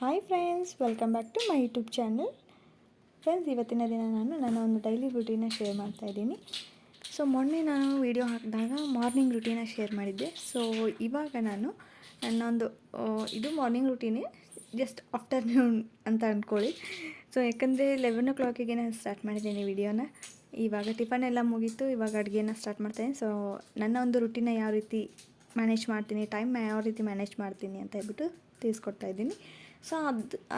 Hi friends, welcome back to my YouTube channel. Friends, ಇವತ್ತಿನ ದಿನ ನಾನು ನನ್ನ ಒಂದು ಡೈಲಿ ರುಟೀನ ಶೇರ್ ಮಾಡ್ತಾಯಿದ್ದೀನಿ. ಸೊ ಮೊನ್ನೆ ನಾನು ವೀಡಿಯೋ ಹಾಕಿದಾಗ ಮಾರ್ನಿಂಗ್ ರುಟೀನ ಶೇರ್ ಮಾಡಿದ್ದೆ. ಸೊ ಇವಾಗ ನಾನು ನನ್ನೊಂದು ಇದು ಮಾರ್ನಿಂಗ್ ರುಟೀನೇ, ಜಸ್ಟ್ ಆಫ್ಟರ್ನೂನ್ ಅಂತ ಅಂದ್ಕೊಳ್ಳಿ. ಸೊ ಯಾಕಂದರೆ 11 ನಾನು ಸ್ಟಾರ್ಟ್ ಮಾಡಿದ್ದೀನಿ ವಿಡಿಯೋನ. ಇವಾಗ ಟಿಫನ್ ಎಲ್ಲ ಮುಗೀತು, ಇವಾಗ ಅಡುಗೆನ ಸ್ಟಾರ್ಟ್ ಮಾಡ್ತಾಯಿದ್ದೀನಿ. ಸೊ ನನ್ನ ಒಂದು ರುಟೀನ ಯಾವ ರೀತಿ ಮ್ಯಾನೇಜ್ ಮಾಡ್ತೀನಿ, ಟೈಮ್ ಯಾವ ರೀತಿ ಮ್ಯಾನೇಜ್ ಮಾಡ್ತೀನಿ ಅಂತ ಹೇಳ್ಬಿಟ್ಟು ತಿಳಿಸ್ಕೊಡ್ತಾಯಿದ್ದೀನಿ. ಸೊ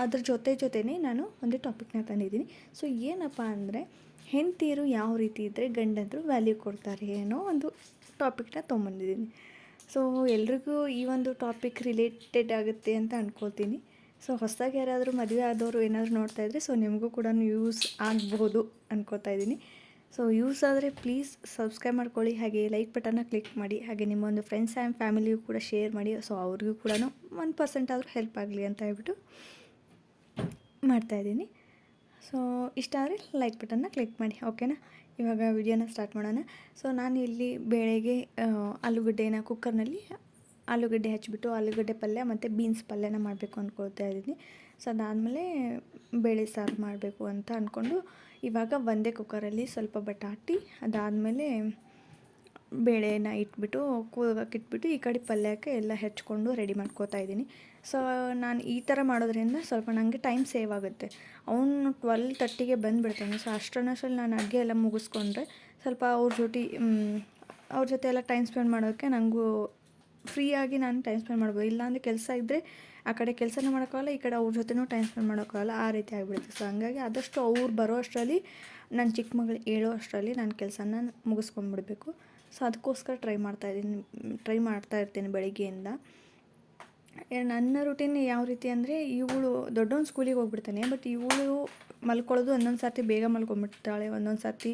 ಅದ್ರ ಜೊತೆನೇ ನಾನು ಒಂದು ಟಾಪಿಕ್ನ ತಂದಿದ್ದೀನಿ. ಸೊ ಏನಪ್ಪ ಅಂದರೆ, ಹೆಂಡತಿಯರು ಯಾವ ರೀತಿ ಇದ್ದರೆ ಗಂಡಂದರು ವ್ಯಾಲ್ಯೂ ಕೊಡ್ತಾರೆ ಅನ್ನೋ ಒಂದು ಟಾಪಿಕ್ನ ತೊಗೊಂಬಂದಿದ್ದೀನಿ. ಸೊ ಎಲ್ರಿಗೂ ಈ ಒಂದು ಟಾಪಿಕ್ ರಿಲೇಟೆಡ್ ಆಗುತ್ತೆ ಅಂತ ಅಂದ್ಕೊಳ್ತೀನಿ. ಸೊ ಹೊಸದಾಗಿ ಯಾರಾದರೂ ಮದುವೆ ಆದವರು ಏನಾದರೂ ನೋಡ್ತಾಯಿದ್ರೆ, ಸೊ ನಿಮಗೂ ಕೂಡ ಯೂಸ್ ಆಗ್ಬೋದು ಅಂದ್ಕೊಳ್ತಾ ಇದ್ದೀನಿ. ಸೊ ಯೂಸ್ ಆದರೆ ಪ್ಲೀಸ್ ಸಬ್ಸ್ಕ್ರೈಬ್ ಮಾಡ್ಕೊಳ್ಳಿ, ಹಾಗೆ ಲೈಕ್ ಬಟನ್ನ ಕ್ಲಿಕ್ ಮಾಡಿ, ಹಾಗೆ ನಿಮ್ಮ ಒಂದು ಫ್ರೆಂಡ್ಸ್ ಆ್ಯಂಡ್ ಫ್ಯಾಮಿಲಿಗೂ ಕೂಡ ಶೇರ್ ಮಾಡಿ. ಸೊ ಅವ್ರಿಗೂ ಕೂಡ 1% ಆದರೂ ಹೆಲ್ಪ್ ಆಗಲಿ ಅಂತ ಹೇಳ್ಬಿಟ್ಟು ಮಾಡ್ತಾಯಿದ್ದೀನಿ. ಸೊ ಇಷ್ಟ ಆದರೆ ಲೈಕ್ ಬಟನ್ನ ಕ್ಲಿಕ್ ಮಾಡಿ, ಓಕೆನಾ. ಇವಾಗ ವಿಡಿಯೋನ ಸ್ಟಾರ್ಟ್ ಮಾಡೋಣ. ಸೊ ನಾನು ಇಲ್ಲಿ ಬೇಳೆಗೆ ಆಲೂಗಡ್ಡೆನ ಕುಕ್ಕರ್ನಲ್ಲಿ ಆಲೂಗಡ್ಡೆ ಹಚ್ಚಿಬಿಟ್ಟು ಆಲೂಗಡ್ಡೆ ಪಲ್ಯ ಮತ್ತು ಬೀನ್ಸ್ ಪಲ್ಯನ ಮಾಡಬೇಕು ಅಂದ್ಕೊಳ್ತಾ ಇದ್ದೀನಿ. ಸೊ ಅದಾದಮೇಲೆ ಬೇಳೆ ಸಾರು ಮಾಡಬೇಕು ಅಂತ ಅಂದ್ಕೊಂಡು ಇವಾಗ ಒಂದೇ ಕುಕ್ಕರಲ್ಲಿ ಸ್ವಲ್ಪ ಬಟಾಟಿ, ಅದಾದಮೇಲೆ ಬೇಳೆನ ಇಟ್ಬಿಟ್ಟು ಕೂಗಕ್ಕಿಟ್ಬಿಟ್ಟು ಈ ಕಡೆ ಪಲ್ಯಕ್ಕೆ ಎಲ್ಲ ಹೆಚ್ಕೊಂಡು ರೆಡಿ ಮಾಡ್ಕೋತಾ ಇದ್ದೀನಿ. ಸೊ ನಾನು ಈ ಥರ ಮಾಡೋದ್ರಿಂದ ಸ್ವಲ್ಪ ನನಗೆ ಟೈಮ್ ಸೇವ್ ಆಗುತ್ತೆ. ಅವನು 12:30ಗೆ ಬಂದುಬಿಡ್ತಾನೆ. ಸೊ ಅಷ್ಟರಲ್ಲಿ ನಾನು ಅಡುಗೆ ಎಲ್ಲ ಮುಗಿಸ್ಕೊಂಡ್ರೆ ಸ್ವಲ್ಪ ಅವ್ರ ಜೊತೆ ಎಲ್ಲ ಟೈಮ್ ಸ್ಪೆಂಡ್ ಮಾಡೋಕ್ಕೆ ನನಗೂ ಫ್ರೀಯಾಗಿ ನಾನು ಟೈಮ್ ಸ್ಪೆಂಡ್ ಮಾಡ್ಬೋದು. ಇಲ್ಲಾಂದರೆ ಕೆಲಸ ಇದ್ದರೆ ಆ ಕಡೆ ಕೆಲಸನೂ ಮಾಡೋಕ್ಕಾಗಲ್ಲ, ಈ ಕಡೆ ಅವ್ರ ಜೊತೆನೂ ಟೈಮ್ ಸ್ಪೆಂಡ್ ಮಾಡೋಕ್ಕಾಗಲ್ಲ, ಆ ರೀತಿ ಆಗಿಬಿಡುತ್ತೆ. ಸೊ ಹಂಗಾಗಿ ಆದಷ್ಟು ಅವ್ರು ಬರೋ ಅಷ್ಟರಲ್ಲಿ, ನನ್ನ ಚಿಕ್ಕ ಮಗಳು ಹೇಳೋ ಅಷ್ಟರಲ್ಲಿ ನಾನು ಕೆಲಸನ ಮುಗಿಸ್ಕೊಂಡ್ಬಿಡ್ಬೇಕು. ಸೊ ಅದಕ್ಕೋಸ್ಕರ ಟ್ರೈ ಮಾಡ್ತಾ ಇರ್ತೀನಿ ಬೆಳಿಗ್ಗೆಯಿಂದ. ನನ್ನ ರುಟೀನ್ ಯಾವ ರೀತಿ ಅಂದರೆ, ಇವಳು ದೊಡ್ಡವನು ಸ್ಕೂಲಿಗೆ ಹೋಗ್ಬಿಡ್ತಾನೆ, ಬಟ್ ಇವಳು ಮಲ್ಕೊಳ್ಳೋದು ಒಂದೊಂದು ಸರ್ತಿ ಬೇಗ ಮಲ್ಕೊಂಡ್ಬಿಡ್ತಾಳೆ, ಒಂದೊಂದು ಸರ್ತಿ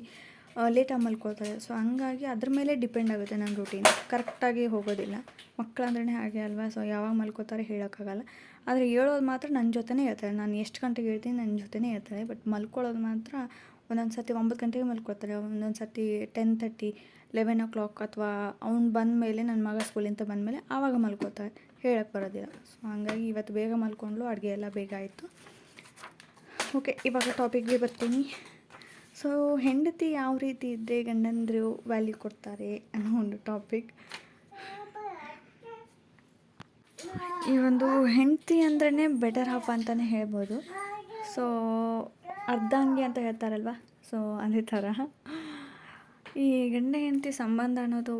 ಲೇಟಾಗಿ ಮಲ್ಕೊಳ್ತಾಳೆ. ಸೊ ಹಂಗಾಗಿ ಅದ್ರ ಮೇಲೆ ಡಿಪೆಂಡ್ ಆಗುತ್ತೆ ನನ್ನ ರುಟೀನ್. ಕರೆಕ್ಟಾಗಿ ಹೋಗೋದಿಲ್ಲ. ಮಕ್ಕಳಂದ್ರೇ ಹಾಗೆ ಅಲ್ವಾ. ಸೊ ಯಾವಾಗ ಮಲ್ಕೋತಾರೆ ಹೇಳೋಕ್ಕಾಗಲ್ಲ. ಆದರೆ ಹೇಳೋದು ಮಾತ್ರ ನನ್ನ ಜೊತೆನೇ ಇರ್ತಾಳೆ. ನಾನು ಎಷ್ಟು ಗಂಟೆಗೆ ಹೇಳ್ತೀನಿ ನನ್ನ ಜೊತೆನೇ ಇರ್ತಾಳೆ. ಬಟ್ ಮಲ್ಕೊಳ್ಳೋದು ಮಾತ್ರ ಒಂದೊಂದು ಸರ್ತಿ 9 ಗಂಟೆಗೆ ಮಲ್ಕೊಳ್ತಾಳೆ, ಒಂದೊಂದು ಸರ್ತಿ 10:30, 11 ಅಥವಾ ಅವ್ನು ಬಂದಮೇಲೆ, ನನ್ನ ಮಗ ಸ್ಕೂಲಿಂದ ಬಂದಮೇಲೆ ಆವಾಗ ಮಲ್ಕೋತಾಳೆ, ಹೇಳಕ್ಕೆ ಬರೋದಿಲ್ಲ. ಸೊ ಹಂಗಾಗಿ ಇವತ್ತು ಬೇಗ ಮಲ್ಕೊಂಡ್ಳು, ಅಡುಗೆ ಎಲ್ಲ ಬೇಗ ಆಯಿತು. ಓಕೆ, ಇವಾಗ ಟಾಪಿಕ್ಗೆ ಬರ್ತೀನಿ. ಸೊ ಹೆಂಡತಿ ಯಾವ ರೀತಿ ಇದ್ದರೆ ಗಂಡಂದರು ವ್ಯಾಲ್ಯೂ ಕೊಡ್ತಾರೆ ಅನ್ನೋ ಒಂದು ಟಾಪಿಕ್. ಈ ಒಂದು ಹೆಂಡತಿ ಅಂದ್ರೇ ಬೆಟರ್ ಹಾಫ್ ಅಂತಲೇ ಹೇಳ್ಬೋದು. ಸೊ ಅರ್ಧಾಂಗಿ ಅಂತ ಹೇಳ್ತಾರಲ್ವ, ಸೊ ಅದೇ ಥರ ಈ ಗಂಡ ಹೆಂಡತಿ ಸಂಬಂಧ ಅನ್ನೋದು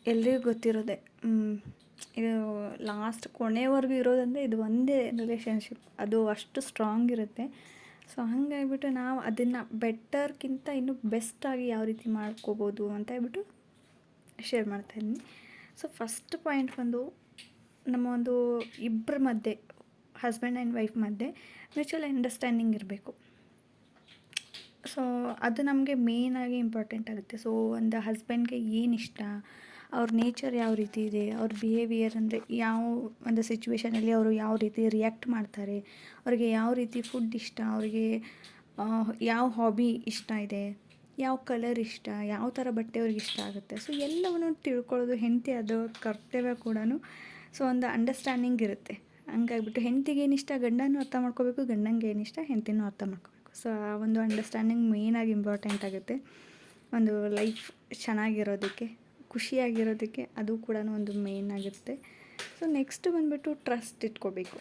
ಎಲ್ರಿಗೂ ಗೊತ್ತಿರೋದೆ. ಇದು ಲಾಸ್ಟ್ ಕೊನೆವರೆಗೂ ಇರೋದಂದರೆ ಇದು ಒಂದೇ ರಿಲೇಷನ್ಶಿಪ್, ಅದು ಅಷ್ಟು ಸ್ಟ್ರಾಂಗ್ ಇರುತ್ತೆ. ಸೊ ಹಾಗಾಗಿಬಿಟ್ಟು ನಾವು ಅದನ್ನು ಬೆಟರ್ಗಿಂತ ಇನ್ನೂ ಬೆಸ್ಟಾಗಿ ಯಾವ ರೀತಿ ಮಾಡ್ಕೋಬೋದು ಅಂತ ಹೇಳ್ಬಿಟ್ಟು ಶೇರ್ ಮಾಡ್ತಾಯಿದ್ದೀನಿ. ಸೊ ಫಸ್ಟ್ ಪಾಯಿಂಟ್ ಬಂದು, ನಮ್ಮ ಒಂದು ಇಬ್ಬರ ಮಧ್ಯೆ, ಹಸ್ಬೆಂಡ್ ಆ್ಯಂಡ್ ವೈಫ್ ಮಧ್ಯೆ ಮ್ಯೂಚುವಲ್ ಅಂಡರ್ಸ್ಟ್ಯಾಂಡಿಂಗ್ ಇರಬೇಕು. ಸೊ ಅದು ನಮಗೆ ಮೇಯ್ನಾಗಿ ಇಂಪಾರ್ಟೆಂಟ್ ಆಗುತ್ತೆ. ಸೊ ಒಂದು ಹಸ್ಬೆಂಡ್ಗೆ ಏನಿಷ್ಟ, ಅವ್ರ ನೇಚರ್ ಯಾವ ರೀತಿ ಇದೆ, ಅವ್ರ ಬಿಹೇವಿಯರ್ ಅಂದರೆ ಯಾವ ಒಂದು ಸಿಚುವೇಷನಲ್ಲಿ ಅವರು ಯಾವ ರೀತಿ ರಿಯಾಕ್ಟ್ ಮಾಡ್ತಾರೆ, ಅವ್ರಿಗೆ ಯಾವ ರೀತಿ ಫುಡ್ ಇಷ್ಟ, ಅವ್ರಿಗೆ ಯಾವ ಹಾಬಿ ಇಷ್ಟ ಇದೆ, ಯಾವ ಕಲರ್ ಇಷ್ಟ, ಯಾವ ಥರ ಬಟ್ಟೆ ಅವ್ರಿಗೆ ಇಷ್ಟ ಆಗುತ್ತೆ. ಸೊ ಎಲ್ಲವನ್ನು ತಿಳ್ಕೊಳ್ಳೋದು ಹೆಂಡತಿ ಅದು ಕರ್ತವ್ಯ ಕೂಡ. ಸೊ ಒಂದು ಅಂಡರ್ಸ್ಟ್ಯಾಂಡಿಂಗ್ ಇರುತ್ತೆ. ಹಂಗಾಗಿಬಿಟ್ಟು ಹೆಂಡತಿಗೆ ಏನಿಷ್ಟ ಗಂಡನೂ ಅರ್ಥ ಮಾಡ್ಕೋಬೇಕು, ಗಂಡಂಗೆ ಏನಿಷ್ಟ ಹೆಂಡತಿನೂ ಅರ್ಥ ಮಾಡ್ಕೋಬೇಕು. ಸೊ ಆ ಒಂದು ಅಂಡರ್ಸ್ಟ್ಯಾಂಡಿಂಗ್ ಮೇಯ್ನಾಗಿ ಇಂಪಾರ್ಟೆಂಟ್ ಆಗುತ್ತೆ ಒಂದು ಲೈಫ್ ಚೆನ್ನಾಗಿರೋದಕ್ಕೆ, ಖುಷಿಯಾಗಿರೋದಕ್ಕೆ. ಅದು ಕೂಡ ಒಂದು ಮೇಯ್ನ್ ಆಗಿರುತ್ತೆ. ಸೊ ನೆಕ್ಸ್ಟ್ ಬಂದುಬಿಟ್ಟು ಟ್ರಸ್ಟ್ ಇಟ್ಕೋಬೇಕು.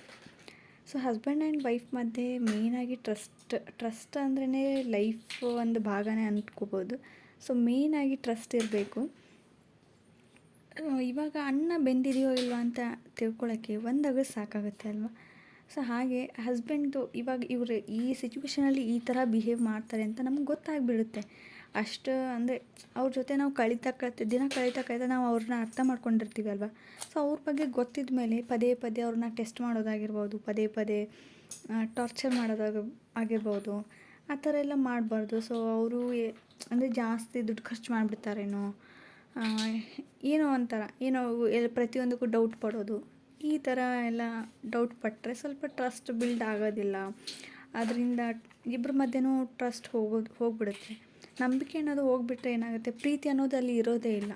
ಸೊ ಹಸ್ಬೆಂಡ್ ಆ್ಯಂಡ್ ವೈಫ್ ಮಧ್ಯೆ ಮೇಯ್ನಾಗಿ ಟ್ರಸ್ಟ್ ಅಂದ್ರೇ ಲೈಫ್ ಒಂದು ಭಾಗನೇ ಅಂದ್ಕೋಬೋದು. ಸೊ ಮೇಯ್ನಾಗಿ ಟ್ರಸ್ಟ್ ಇರಬೇಕು. ಇವಾಗ ಅನ್ನ ಬೆಂದಿದೆಯೋ ಇಲ್ವಾ ಅಂತ ತಿಳ್ಕೊಳ್ಳೋಕ್ಕೆ ಒಂದು ಅಗದು ಸಾಕಾಗುತ್ತೆ ಅಲ್ವಾ. ಸೊ ಹಾಗೆ ಹಸ್ಬೆಂಡ್ದು ಇವಾಗ ಇವರು ಈ ಸಿಚುವೇಷನಲ್ಲಿ ಈ ಥರ ಬಿಹೇವ್ ಮಾಡ್ತಾರೆ ಅಂತ ನಮ್ಗೆ ಗೊತ್ತಾಗ್ಬಿಡುತ್ತೆ. ಅಷ್ಟು ಅಂದರೆ ಅವ್ರ ಜೊತೆ ನಾವು ದಿನ ಕಳೀತಾ ನಾವು ಅವ್ರನ್ನ ಅರ್ಥ ಮಾಡ್ಕೊಂಡಿರ್ತೀವಿ ಅಲ್ವಾ. ಸೊ ಅವ್ರ ಬಗ್ಗೆ ಗೊತ್ತಿದ್ದ ಮೇಲೆ ಪದೇ ಅವ್ರನ್ನ ಟೆಸ್ಟ್ ಮಾಡೋದಾಗಿರ್ಬೋದು, ಪದೇ ಟಾರ್ಚರ್ ಆಗಿರ್ಬೋದು, ಆ ಥರ ಎಲ್ಲ ಮಾಡಬಾರ್ದು. ಸೊ ಅವರು ಅಂದರೆ ಜಾಸ್ತಿ ದುಡ್ಡು ಖರ್ಚು ಮಾಡಿಬಿಡ್ತಾರೇನೋ, ಏನೋ ಒಂಥರ ಪ್ರತಿಯೊಂದಕ್ಕೂ ಡೌಟ್ ಪಡೋದು, ಈ ಥರ ಎಲ್ಲ ಡೌಟ್ ಪಟ್ಟರೆ ಸ್ವಲ್ಪ ಟ್ರಸ್ಟ್ ಬಿಲ್ಡ್ ಆಗೋದಿಲ್ಲ. ಅದರಿಂದ ಇಬ್ಬರ ಮಧ್ಯೆನೂ ಟ್ರಸ್ಟ್ ಹೋಗ್ಬಿಡುತ್ತೆ. ನಂಬಿಕೆ ಅನ್ನೋದು ಹೋಗ್ಬಿಟ್ರೆ ಏನಾಗುತ್ತೆ, ಪ್ರೀತಿ ಅನ್ನೋದು ಅಲ್ಲಿ ಇರೋದೇ ಇಲ್ಲ.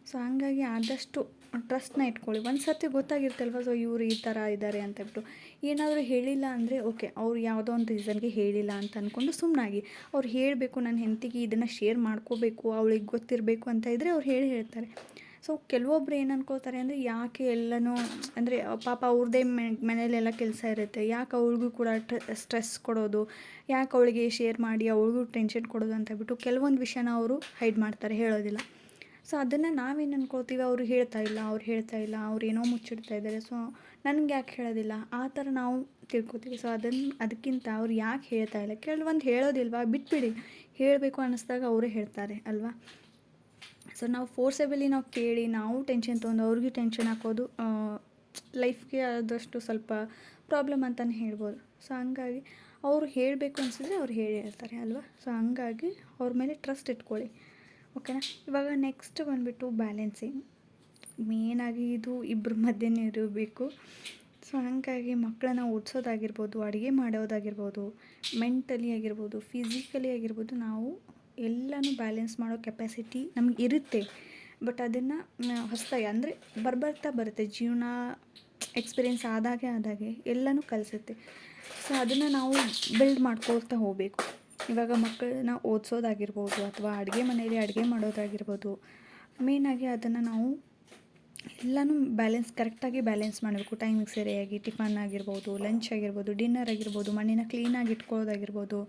ಸೊ ಹಂಗಾಗಿ ಆದಷ್ಟು ಟ್ರಸ್ಟ್ನ ಇಟ್ಕೊಳ್ಳಿ. ಒಂದು ಸರ್ತಿ ಗೊತ್ತಾಗಿರ್ತಲ್ವ, ಸೊ ಇವರು ಈ ಥರ ಇದ್ದಾರೆ ಅಂತೇಳ್ಬಿಟ್ಟು. ಏನಾದರೂ ಹೇಳಿಲ್ಲ ಅಂದರೆ ಓಕೆ, ಅವ್ರು ಯಾವುದೋ ಒಂದು ರೀಸನ್ಗೆ ಹೇಳಿಲ್ಲ ಅಂತ ಅಂದ್ಕೊಂಡು ಸುಮ್ಮನಾಗಿ. ಅವ್ರು ಹೇಳಬೇಕು, ನನ್ನ ಹೆಂಡತಿಗೆ ಇದನ್ನು ಶೇರ್ ಮಾಡ್ಕೋಬೇಕು, ಅವಳಿಗೆ ಗೊತ್ತಿರಬೇಕು ಅಂತ ಇದ್ದರೆ ಅವ್ರು ಹೇಳ್ತಾರೆ. ಸೊ ಕೆಲವೊಬ್ರು ಏನು ಅನ್ಕೋತಾರೆ ಅಂದರೆ, ಯಾಕೆ ಎಲ್ಲನೂ ಅಂದರೆ ಪಾಪ ಅವ್ರದ್ದೇ ಮನೇಲೆಲ್ಲ ಕೆಲಸ ಇರುತ್ತೆ, ಯಾಕೆ ಅವ್ಳಿಗೂ ಕೂಡ ಸ್ಟ್ರೆಸ್ ಕೊಡೋದು, ಯಾಕೆ ಅವಳಿಗೆ ಶೇರ್ ಮಾಡಿ ಅವ್ಳಿಗೂ ಟೆನ್ಷನ್ ಕೊಡೋದು ಅಂತ ಹೇಳ್ಬಿಟ್ಟು ಕೆಲವೊಂದು ವಿಷಯನ ಅವರು ಹೈಡ್ ಮಾಡ್ತಾರೆ, ಹೇಳೋದಿಲ್ಲ. ಸೊ ಅದನ್ನು ನಾವೇನು ಅನ್ಕೊಳ್ತೀವಿ, ಅವ್ರು ಹೇಳ್ತಾ ಇಲ್ಲ ಅವ್ರು ಏನೋ ಮುಚ್ಚಿಡ್ತಾ ಇದ್ದಾರೆ, ಸೊ ನನಗೆ ಯಾಕೆ ಹೇಳೋದಿಲ್ಲ, ಆ ಥರ ನಾವು ತಿಳ್ಕೊತೀವಿ. ಸೊ ಅದಕ್ಕಿಂತ ಅವ್ರು ಯಾಕೆ ಹೇಳ್ತಾ ಇಲ್ಲ, ಕೆಲವೊಂದು ಹೇಳೋದಿಲ್ವಾ, ಬಿಟ್ಬಿಡಿ. ಹೇಳಬೇಕು ಅನ್ನಿಸ್ದಾಗ ಅವರೇ ಹೇಳ್ತಾರೆ ಅಲ್ವಾ. ಸೊ ನಾವು ಫೋರ್ಸೇಬಲಿ ನಾವು ಕೇಳಿ ನಾವು ಟೆನ್ಷನ್ ತೊಗೊಂಡು ಅವ್ರಿಗೂ ಟೆನ್ಷನ್ ಹಾಕೋದು ಲೈಫ್ಗೆ ಆದಷ್ಟು ಸ್ವಲ್ಪ ಪ್ರಾಬ್ಲಮ್ ಅಂತಲೇ ಹೇಳ್ಬೋದು. ಸೊ ಹಂಗಾಗಿ ಅವರು ಹೇಳಬೇಕು ಅನಿಸಿದ್ರೆ ಅವ್ರು ಹೇಳ್ತಾರೆ ಅಲ್ವಾ. ಸೊ ಹಂಗಾಗಿ ಅವ್ರ ಮೇಲೆ ಟ್ರಸ್ಟ್ ಇಟ್ಕೊಳ್ಳಿ, ಓಕೆನಾ. ಇವಾಗ ನೆಕ್ಸ್ಟ್ ಬಂದುಬಿಟ್ಟು ಬ್ಯಾಲೆನ್ಸಿಂಗ್. ಮೇನಾಗಿ ಇದು ಇಬ್ಬರ ಮಧ್ಯೆನೇ ಇರಬೇಕು. ಸೊ ಹಾಗಾಗಿ ಮಕ್ಕಳನ್ನ ಓದಿಸೋದಾಗಿರ್ಬೋದು, ಅಡುಗೆ ಮಾಡೋದಾಗಿರ್ಬೋದು, ಮೆಂಟಲಿ ಆಗಿರ್ಬೋದು, ಫಿಸಿಕಲಿ ಆಗಿರ್ಬೋದು, ನಾವು ಎಲ್ಲನೂ ಬ್ಯಾಲೆನ್ಸ್ ಮಾಡೋ ಕೆಪಾಸಿಟಿ ನಮ್ಗೆ ಇರುತ್ತೆ. ಬಟ್ ಅದನ್ನು ಹೊಸದಾಗಿ ಅಂದರೆ ಬರುತ್ತೆ, ಜೀವನ ಎಕ್ಸ್ಪೀರಿಯೆನ್ಸ್ ಆದಾಗೆ ಎಲ್ಲನೂ ಕಲಿಸುತ್ತೆ. ಸೊ ಅದನ್ನು ನಾವು ಬಿಲ್ಡ್ ಮಾಡ್ಕೊಳ್ತಾ ಹೋಗಬೇಕು. ಇವಾಗ ಮಕ್ಕಳನ್ನ ಓದಿಸೋದಾಗಿರ್ಬೋದು ಅಥವಾ ಅಡುಗೆ ಮನೆಯಲ್ಲಿ ಅಡುಗೆ ಮಾಡೋದಾಗಿರ್ಬೋದು, ಮೇಯ್ನಾಗಿ ಅದನ್ನು ನಾವು ಎಲ್ಲನೂ ಕರೆಕ್ಟಾಗಿ ಬ್ಯಾಲೆನ್ಸ್ ಮಾಡಬೇಕು. ಟೈಮಿಗೆ ಸರಿಯಾಗಿ ಟಿಫನ್ ಆಗಿರ್ಬೋದು, ಲಂಚ್ ಆಗಿರ್ಬೋದು, ಡಿನ್ನರ್ ಆಗಿರ್ಬೋದು, ಮನೇನ ಕ್ಲೀನಾಗಿ ಇಟ್ಕೊಳ್ಳೋದಾಗಿರ್ಬೋದು,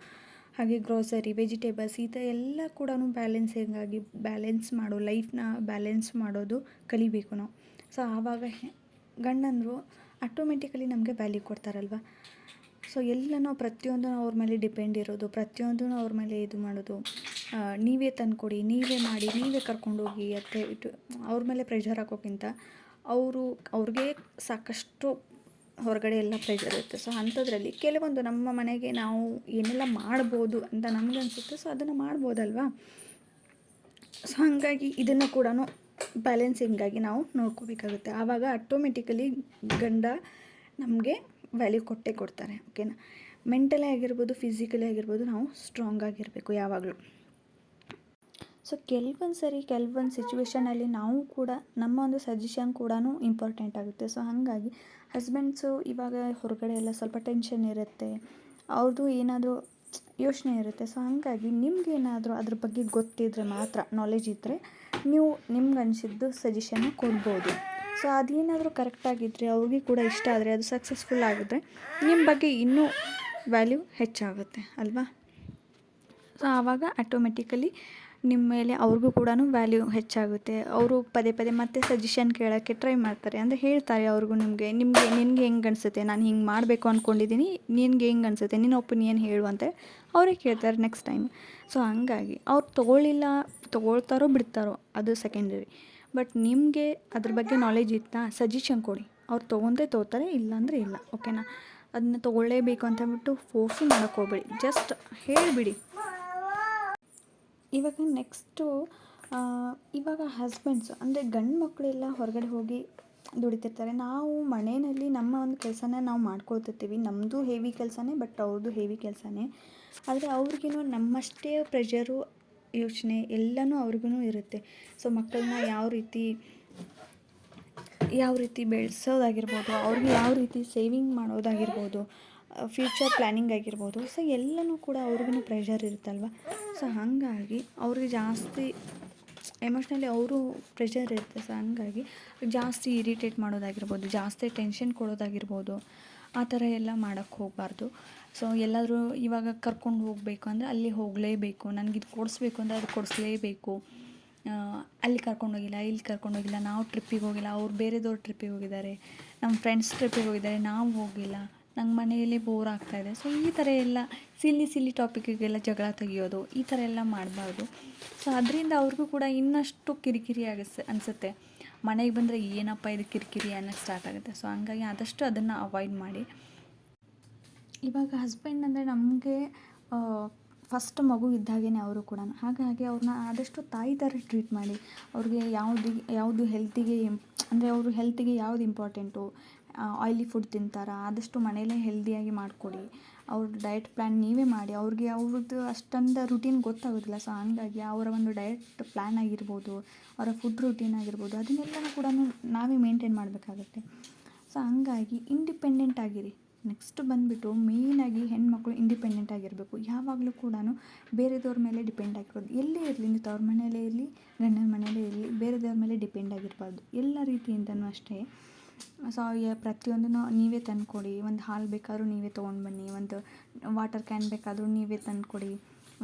ಹಾಗೆ ಗ್ರೋಸರಿ, ವೆಜಿಟೇಬಲ್ಸ್, ಈ ಥರ ಎಲ್ಲ ಕೂಡ ಬ್ಯಾಲೆನ್ಸ್ ಮಾಡೋ ಲೈಫ್ನ ಬ್ಯಾಲೆನ್ಸ್ ಮಾಡೋದು ಕಲಿಬೇಕು ನಾವು. ಸೊ ಆವಾಗ ಗಂಡಂದರು ಆಟೋಮೆಟಿಕಲಿ ನಮಗೆ ವ್ಯಾಲ್ಯೂ ಕೊಡ್ತಾರಲ್ವ. ಸೊ ಎಲ್ಲನೂ ಪ್ರತಿಯೊಂದು ಅವ್ರ ಮೇಲೆ ಡಿಪೆಂಡ್ ಇರೋದು, ಪ್ರತಿಯೊಂದೂ ಅವ್ರ ಮೇಲೆ ಇದು ಮಾಡೋದು, ನೀವೇ ತಂದುಕೊಡಿ, ನೀವೇ ಮಾಡಿ, ನೀವೇ ಕರ್ಕೊಂಡೋಗಿ ಅಂತ ಅವ್ರ ಮೇಲೆ ಪ್ರೆಷರ್ ಹಾಕೋಕ್ಕಿಂತ ಅವ್ರಿಗೆ ಸಾಕಷ್ಟು ಹೊರಗಡೆ ಎಲ್ಲ ಪ್ರೆಷರ್ ಇರುತ್ತೆ. ಸೊ ಅಂಥದ್ರಲ್ಲಿ ಕೆಲವೊಂದು ನಮ್ಮ ಮನೆಗೆ ನಾವು ಏನೆಲ್ಲ ಮಾಡ್ಬೋದು ಅಂತ ನಮಗನ್ಸುತ್ತೆ, ಸೊ ಅದನ್ನು ಮಾಡ್ಬೋದಲ್ವಾ. ಸೊ ಹಾಗಾಗಿ ಇದನ್ನು ಕೂಡ ಬ್ಯಾಲೆನ್ಸಿಂಗಾಗಿ ನಾವು ನೋಡ್ಕೋಬೇಕಾಗುತ್ತೆ. ಆವಾಗ ಆಟೋಮೆಟಿಕಲಿ ಗಂಡ ನಮಗೆ ವ್ಯಾಲ್ಯೂ ಕೊಡ್ತಾರೆ, ಓಕೆನಾ. ಮೆಂಟಲಿ ಆಗಿರ್ಬೋದು, ಫಿಸಿಕಲಿ ಆಗಿರ್ಬೋದು, ನಾವು ಸ್ಟ್ರಾಂಗ್ ಆಗಿರಬೇಕು ಯಾವಾಗಲೂ. ಸೊ ಕೆಲವೊಂದು ಸಿಚುವೇಷನಲ್ಲಿ ನಾವು ಕೂಡ ನಮ್ಮ ಒಂದು ಸಜೆಷನ್ ಕೂಡ ಇಂಪಾರ್ಟೆಂಟ್ ಆಗುತ್ತೆ. ಸೊ ಹಾಗಾಗಿ ಹಸ್ಬೆಂಡ್ಸು ಇವಾಗ ಹೊರಗಡೆ ಎಲ್ಲ ಸ್ವಲ್ಪ ಟೆನ್ಷನ್ ಇರುತ್ತೆ, ಅವ್ರದ್ದು ಏನಾದರೂ ಯೋಚನೆ ಇರುತ್ತೆ. ಸೊ ಹಾಗಾಗಿ ನಿಮ್ಗೇನಾದರೂ ಅದ್ರ ಬಗ್ಗೆ ಗೊತ್ತಿದ್ದರೆ ಮಾತ್ರ, ನಾಲೆಜ್ ಇದ್ದರೆ ನೀವು ನಿಮ್ಗೆ ಅನಿಸಿದ್ದು ಸಜೆಷನ್ನ ಕೊಡ್ಬೋದು. ಸೊ ಅದೇನಾದರೂ ಕರೆಕ್ಟಾಗಿದ್ದರೆ, ಅವ್ರಿಗೆ ಕೂಡ ಇಷ್ಟ ಆದರೆ, ಅದು ಸಕ್ಸಸ್ಫುಲ್ ಆಗಿದ್ರೆ ನಿಮ್ಮ ಬಗ್ಗೆ ಇನ್ನೂ ವ್ಯಾಲ್ಯೂ ಹೆಚ್ಚಾಗುತ್ತೆ ಅಲ್ವಾ. ಸೊ ಆವಾಗ ಆಟೋಮೆಟಿಕಲಿ ನಿಮ್ಮ ಮೇಲೆ ಅವ್ರಿಗೂ ಕೂಡ ವ್ಯಾಲ್ಯೂ ಹೆಚ್ಚಾಗುತ್ತೆ. ಅವರು ಪದೇ ಮತ್ತೆ ಸಜೆಷನ್ ಕೇಳೋಕ್ಕೆ ಟ್ರೈ ಮಾಡ್ತಾರೆ, ಅಂದರೆ ಹೇಳ್ತಾರೆ ಅವ್ರಿಗೂ ನಿನಗೆ ಹೆಂಗೆ ಅನಿಸುತ್ತೆ, ನಾನು ಹಿಂಗೆ ಮಾಡಬೇಕು ಅಂದ್ಕೊಂಡಿದ್ದೀನಿ, ನಿನಗೆ ಹೆಂಗೆ ಅನಿಸುತ್ತೆ, ನಿನ್ನ ಒಪಿನಿಯನ್ ಹೇಳು ಅಂತ ಅವರೇ ಕೇಳ್ತಾರೆ ನೆಕ್ಸ್ಟ್ ಟೈಮ್. ಸೊ ಹಂಗಾಗಿ ಅವ್ರು ತೊಗೊಳ್ತಾರೋ ಬಿಡ್ತಾರೋ ಅದು ಸೆಕೆಂಡರಿ. ಬಟ್ ನಿಮಗೆ ಅದ್ರ ಬಗ್ಗೆ ನಾಲೆಜ್ ಇತ್ತಾ, ಸಜೆಷನ್ ಕೊಡಿ, ಅವ್ರು ತೊಗೋತಾರೆ, ಇಲ್ಲಾಂದರೆ ಇಲ್ಲ, ಓಕೆನಾ. ಅದನ್ನ ತೊಗೊಳ್ಳೇಬೇಕು ಅಂತಂದ್ಬಿಟ್ಟು ಫೋರ್ಸು ಮಾಡೋಕ್ಕೆ ಹೋಗ್ಬೇಡಿ, ಜಸ್ಟ್ ಹೇಳಿಬಿಡಿ. ಇವಾಗ ನೆಕ್ಸ್ಟು ಇವಾಗ ಹಸ್ಬೆಂಡ್ಸ್ ಅಂದರೆ ಗಂಡು ಮಕ್ಕಳೆಲ್ಲ ಹೊರಗಡೆ ಹೋಗಿ ದುಡಿತಿರ್ತಾರೆ. ನಾವು ಮನೆಯಲ್ಲಿ ನಮ್ಮ ಒಂದು ಕೆಲಸನ ನಾವು ಮಾಡ್ಕೊಳ್ತಿರ್ತೀವಿ, ನಮ್ಮದು ಹೆವಿ ಕೆಲಸನೇ, ಬಟ್ ಅವ್ರದ್ದು ಹೆವಿ ಕೆಲಸನೇ. ಆದರೆ ಅವ್ರಿಗೇನು ನಮ್ಮಷ್ಟೇ ಪ್ರೆಷರು, ಯೋಚನೆ ಎಲ್ಲನೂ ಅವ್ರಿಗೂ ಇರುತ್ತೆ. ಸೊ ಮಕ್ಕಳನ್ನ ಯಾವ ರೀತಿ ಬೆಳೆಸೋದಾಗಿರ್ಬೋದು, ಅವ್ರಿಗೆ ಯಾವ ರೀತಿ ಸೇವಿಂಗ್ ಮಾಡೋದಾಗಿರ್ಬೋದು, ಫ್ಯೂಚರ್ ಪ್ಲ್ಯಾನಿಂಗ್ ಆಗಿರ್ಬೋದು, ಸೊ ಎಲ್ಲನೂ ಕೂಡ ಅವ್ರಿಗೂ ಪ್ರೆಷರ್ ಇರುತ್ತಲ್ವ. ಸೊ ಹಾಗಾಗಿ ಅವ್ರಿಗೆ ಜಾಸ್ತಿ ಎಮೋಷ್ನಲಿ ಅವರು ಪ್ರೆಷರ್ ಇರುತ್ತೆ. ಸೊ ಹಂಗಾಗಿ ಜಾಸ್ತಿ ಇರಿಟೇಟ್ ಮಾಡೋದಾಗಿರ್ಬೋದು, ಜಾಸ್ತಿ ಟೆನ್ಷನ್ ಕೊಡೋದಾಗಿರ್ಬೋದು, ಆ ಥರ ಎಲ್ಲ ಮಾಡೋಕ್ಕೆ ಹೋಗಬಾರ್ದು. ಸೊ ಎಲ್ಲಾದರೂ ಇವಾಗ ಕರ್ಕೊಂಡು ಹೋಗಬೇಕು ಅಂದರೆ ಅಲ್ಲಿ ಹೋಗಲೇಬೇಕು, ನನಗಿದು ಕೊಡಿಸ್ಬೇಕು ಅಂದರೆ ಅದು ಕೊಡಿಸ್ಲೇಬೇಕು. ಅಲ್ಲಿ ಕರ್ಕೊಂಡೋಗಿಲ್ಲ, ಇಲ್ಲಿ ಕರ್ಕೊಂಡೋಗಿಲ್ಲ, ನಾವು ಟ್ರಿಪ್ಪಿಗೆ ಹೋಗಿಲ್ಲ, ಅವ್ರು ಬೇರೆದವ್ರು ಟ್ರಿಪ್ಪಿಗೆ ಹೋಗಿದ್ದಾರೆ, ನಮ್ಮ ಫ್ರೆಂಡ್ಸ್ ಟ್ರಿಪ್ಪಿಗೆ ಹೋಗಿದ್ದಾರೆ, ನಾವು ಹೋಗಿಲ್ಲ, ನಂಗೆ ಮನೆಯಲ್ಲಿ ಬೋರ್ ಆಗ್ತಾಯಿದೆ. ಸೊ ಈ ಥರ ಎಲ್ಲ ಸಿಲ್ಲಿ ಟಾಪಿಕ್ಕಿಗೆಲ್ಲ ಜಗಳ ತೆಗಿಯೋದು, ಈ ಥರ ಎಲ್ಲ ಮಾಡಬಾರ್ದು. ಸೊ ಅದರಿಂದ ಅವ್ರಿಗೂ ಕೂಡ ಇನ್ನಷ್ಟು ಕಿರಿಕಿರಿ ಅನಿಸುತ್ತೆ. ಮನೆಗೆ ಬಂದರೆ ಏನಪ್ಪ ಇದು ಕಿರಿಕಿರಿ ಅನ್ನೋಕ್ಕೆ ಸ್ಟಾರ್ಟ್ ಆಗುತ್ತೆ. ಸೊ ಹಂಗಾಗಿ ಆದಷ್ಟು ಅದನ್ನು ಅವಾಯ್ಡ್ ಮಾಡಿ. ಇವಾಗ ಹಸ್ಬೆಂಡ್ ಅಂದರೆ ನಮಗೆ ಫಸ್ಟ್ ಮಗು ಇದ್ದಾಗೇ ಅವರು ಕೂಡ, ಹಾಗಾಗಿ ಅವ್ರನ್ನ ಆದಷ್ಟು ತಾಯಿ ಥರ ಟ್ರೀಟ್ ಮಾಡಿ. ಅವ್ರಿಗೆ ಯಾವುದು ಹೆಲ್ತಿಗೆ ಅಂದರೆ ಅವರು ಹೆಲ್ತಿಗೆ ಯಾವುದು ಇಂಪಾರ್ಟೆಂಟು, ಆಯ್ಲಿ ಫುಡ್ ತಿಂತಾರಾ, ಆದಷ್ಟು ಮನೇಲೇ ಹೆಲ್ದಿಯಾಗಿ ಮಾಡಿಕೊಡಿ. ಅವ್ರ ಡಯಟ್ ಪ್ಲ್ಯಾನ್ ನೀವೇ ಮಾಡಿ. ಅವ್ರದ್ದು ಅಷ್ಟೊಂದು ರುಟೀನ್ ಗೊತ್ತಾಗೋದಿಲ್ಲ. ಸೊ ಹಂಗಾಗಿ ಅವರ ಒಂದು ಡಯಟ್ ಪ್ಲ್ಯಾನ್ ಆಗಿರ್ಬೋದು, ಅವರ ಫುಡ್ ರುಟೀನ್ ಆಗಿರ್ಬೋದು, ಅದನ್ನೆಲ್ಲನೂ ಕೂಡ ನಾವೇ ಮೇಂಟೈನ್ ಮಾಡಬೇಕಾಗತ್ತೆ. ಸೊ ಹಂಗಾಗಿ ಇಂಡಿಪೆಂಡೆಂಟ್ ಆಗಿರಿ. ನೆಕ್ಸ್ಟ್ ಬಂದುಬಿಟ್ಟು ಮೇಯ್ನಾಗಿ ಹೆಣ್ಮಕ್ಳು ಇಂಡಿಪೆಂಡೆಂಟ್ ಆಗಿರಬೇಕು. ಯಾವಾಗಲೂ ಕೂಡ ಬೇರೆದವ್ರ ಮೇಲೆ ಡಿಪೆಂಡ್ ಆಗಿರ್ಬಾರ್ದು. ಎಲ್ಲೇ ಇರಲಿ, ನೀವು ತವ್ರ ಮನೆಯಲ್ಲೇ ಇರಲಿ, ಗಂಡನ ಮನೆಯಲ್ಲೇ ಇರಲಿ, ಬೇರೆದವ್ರ ಮೇಲೆ ಡಿಪೆಂಡ್ ಆಗಿರಬಾರ್ದು. ಎಲ್ಲ ರೀತಿಯಿಂದನೂ ಅಷ್ಟೇ. ಸೊ ಪ್ರತಿಯೊಂದನ್ನು ನೀವೇ ತಂದುಕೊಡಿ. ಒಂದು ಹಾಲು ಬೇಕಾದ್ರೂ ನೀವೇ ತೊಗೊಂಡು ಬನ್ನಿ, ಒಂದು ವಾಟರ್ ಕ್ಯಾನ್ ಬೇಕಾದರೂ ನೀವೇ ತಂದುಕೊಡಿ,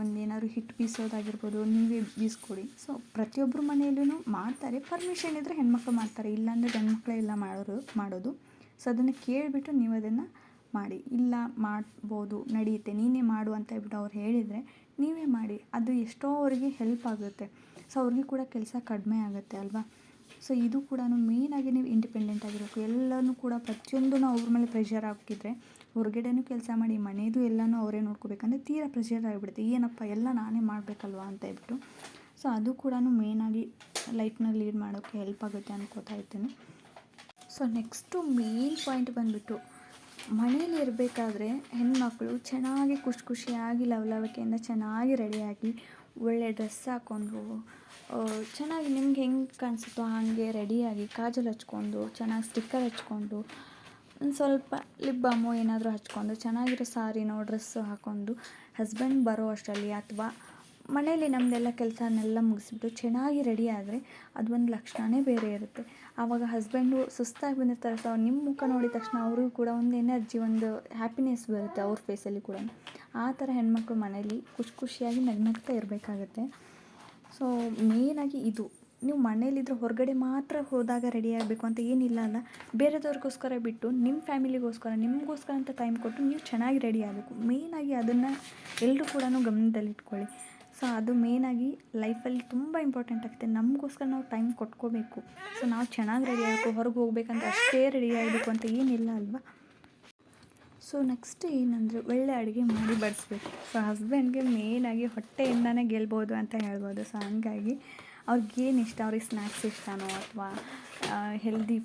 ಒಂದು ಏನಾದ್ರು ಹಿಟ್ಟು ಬೀಸೋದಾಗಿರ್ಬೋದು ನೀವೇ ಬೀಸ್ಕೊಡಿ. ಸೊ ಪ್ರತಿಯೊಬ್ಬರ ಮನೆಯಲ್ಲೂ ಮಾಡ್ತಾರೆ. ಪರ್ಮಿಷನ್ ಇದ್ದರೆ ಹೆಣ್ಮಕ್ಳು ಮಾಡ್ತಾರೆ, ಇಲ್ಲಾಂದರೆ ಗಂಡು ಮಕ್ಕಳೇ ಎಲ್ಲ ಮಾಡೋದು. ಸೊ ಅದನ್ನು ಕೇಳಿಬಿಟ್ಟು ನೀವು ಅದನ್ನು ಮಾಡಿ. ಇಲ್ಲ ಮಾಡ್ಬೋದು, ನಡೆಯುತ್ತೆ, ನೀನೇ ಮಾಡು ಅಂತ ಹೇಳ್ಬಿಟ್ಟು ಅವ್ರು ಹೇಳಿದರೆ ನೀವೇ ಮಾಡಿ. ಅದು ಎಷ್ಟೋ ಅವರಿಗೆ ಹೆಲ್ಪ್ ಆಗುತ್ತೆ. ಸೊ ಅವ್ರಿಗೆ ಕೂಡ ಕೆಲಸ ಕಡಿಮೆ ಆಗುತ್ತೆ ಅಲ್ವಾ. ಸೊ ಇದು ಕೂಡ ಮೇಯ್ನಾಗಿ ನೀವು ಇಂಡಿಪೆಂಡೆಂಟ್ ಆಗಿರಬೇಕು. ಎಲ್ಲನೂ ಕೂಡ ಪ್ರತಿಯೊಂದೂ ಅವ್ರ ಮೇಲೆ ಪ್ರೆಷರ್ ಹಾಕಿದರೆ, ಹೊರಗಡೆನೂ ಕೆಲಸ ಮಾಡಿ, ಮನೆಯದು ಎಲ್ಲನೂ ಅವರೇ ನೋಡ್ಕೋಬೇಕಂದ್ರೆ ತೀರಾ ಪ್ರೆಷರ್ ಆಗಿಬಿಡುತ್ತೆ. ಏನಪ್ಪ ಎಲ್ಲ ನಾನೇ ಮಾಡಬೇಕಲ್ವಾ ಅಂತ ಹೇಳ್ಬಿಟ್ಟು. ಸೊ ಅದು ಕೂಡ ಮೇಯ್ನಾಗಿ ಲೈಫ್ನ ಲೀಡ್ ಮಾಡೋಕ್ಕೆ ಹೆಲ್ಪ್ ಆಗುತ್ತೆ ಅನ್ಕೋತಾ ಇದ್ದೀನಿ. ಸೊ ನೆಕ್ಸ್ಟು ಮೇನ್ ಪಾಯಿಂಟ್ ಬಂದುಬಿಟ್ಟು, ಮನೇಲಿ ಇರಬೇಕಾದ್ರೆ ಹೆಣ್ಮಕ್ಳು ಚೆನ್ನಾಗಿ ಖುಷಿಯಾಗಿ ಲವಲವಿಕೆಯಿಂದ ಚೆನ್ನಾಗಿ ರೆಡಿಯಾಗಿ ಒಳ್ಳೆ ಡ್ರೆಸ್ ಹಾಕ್ಕೊಂಡು ಚೆನ್ನಾಗಿ ನಿಮ್ಗೆ ಹೆಂಗೆ ಕಾಣಿಸುತ್ತೋ ಹಾಗೆ ರೆಡಿಯಾಗಿ ಕಾಜಲ್ ಹಚ್ಕೊಂಡು, ಚೆನ್ನಾಗಿ ಸ್ಟಿಕ್ಕರ್ ಹಚ್ಕೊಂಡು, ಒಂದು ಸ್ವಲ್ಪ ಲಿಪ್ ಬಾಮು ಏನಾದರೂ ಹಚ್ಕೊಂಡು, ಚೆನ್ನಾಗಿರೋ ಸಾರಿನೋ ಡ್ರೆಸ್ಸು ಹಾಕ್ಕೊಂಡು ಹಸ್ಬೆಂಡ್ ಬರೋ ಅಷ್ಟರಲ್ಲಿ ಅಥವಾ ಮನೇಲಿ ನಮ್ಮದೆಲ್ಲ ಕೆಲಸನೆಲ್ಲ ಮುಗಿಸ್ಬಿಟ್ಟು ಚೆನ್ನಾಗಿ ರೆಡಿ ಆದರೆ ಅದು ಒಂದು ಲಕ್ಷಣವೇ ಬೇರೆ ಇರುತ್ತೆ. ಆವಾಗ ಹಸ್ಬೆಂಡು ಸುಸ್ತಾಗಿ ಬಂದಿರ್ತಾರೆ. ಸೊ ನಿಮ್ಮ ಮುಖ ನೋಡಿದ ತಕ್ಷಣ ಅವ್ರಿಗೂ ಕೂಡ ಒಂದು ಎನರ್ಜಿ, ಒಂದು ಹ್ಯಾಪಿನೆಸ್ ಬರುತ್ತೆ ಅವ್ರ ಫೇಸಲ್ಲಿ ಕೂಡ. ಆ ಥರ ಹೆಣ್ಮಕ್ಳು ಮನೇಲಿ ಖುಷಿಯಾಗಿ ನಗ್ನಗ್ತಾ ಇರಬೇಕಾಗತ್ತೆ. ಸೊ ಮೇಯ್ನಾಗಿ ಇದು, ನೀವು ಮನೇಲಿದ್ದರೆ ಹೊರಗಡೆ ಮಾತ್ರ ಹೋದಾಗ ರೆಡಿ ಆಗಬೇಕು ಅಂತ ಏನಿಲ್ಲ ಅಲ್ಲ. ಬೇರೆದವ್ರಿಗೋಸ್ಕರ ಬಿಟ್ಟು ನಿಮ್ಮ ಫ್ಯಾಮಿಲಿಗೋಸ್ಕರ, ನಿಮಗೋಸ್ಕರ ಅಂತ ಟೈಮ್ ಕೊಟ್ಟು ನೀವು ಚೆನ್ನಾಗಿ ರೆಡಿ ಆಗಬೇಕು. ಮೇಯ್ನಾಗಿ ಅದನ್ನು ಎಲ್ಲರೂ ಕೂಡ ಗಮನದಲ್ಲಿಟ್ಕೊಳ್ಳಿ. ಸೊ ಅದು ಮೇಯ್ನಾಗಿ ಲೈಫಲ್ಲಿ ತುಂಬ ಇಂಪಾರ್ಟೆಂಟ್ ಆಗುತ್ತೆ. ನಮಗೋಸ್ಕರ ನಾವು ಟೈಮ್ ಕೊಟ್ಕೋಬೇಕು. ಸೊ ನಾವು ಚೆನ್ನಾಗಿ ರೆಡಿ ಆಗಬೇಕು. ಹೊರಗೆ ಹೋಗ್ಬೇಕಂತ ಅಷ್ಟೇ ರೆಡಿ ಆಗಬೇಕು ಅಂತ ಏನಿಲ್ಲ ಅಲ್ವಾ. ಸೊ ನೆಕ್ಸ್ಟ್ ಏನಂದರೆ ಒಳ್ಳೆ ಅಡುಗೆ ಮಾಡಿ ಬಡಿಸ್ಬೇಕು. ಸೊ ಹಸ್ಬೆಂಡ್ಗೆ ಮೇಯ್ನಾಗಿ ಹೊಟ್ಟೆಯಿಂದನೇ ಗೆಲ್ಬೋದು ಅಂತ ಹೇಳ್ಬೋದು. ಸೊ ಹಂಗಾಗಿ ಅವ್ರಿಗೇನು ಇಷ್ಟ, ಅವ್ರಿಗೆ ಸ್ನ್ಯಾಕ್ಸ್ ಇಷ್ಟನೋ ಅಥವಾ ಹೆಲ್ದಿ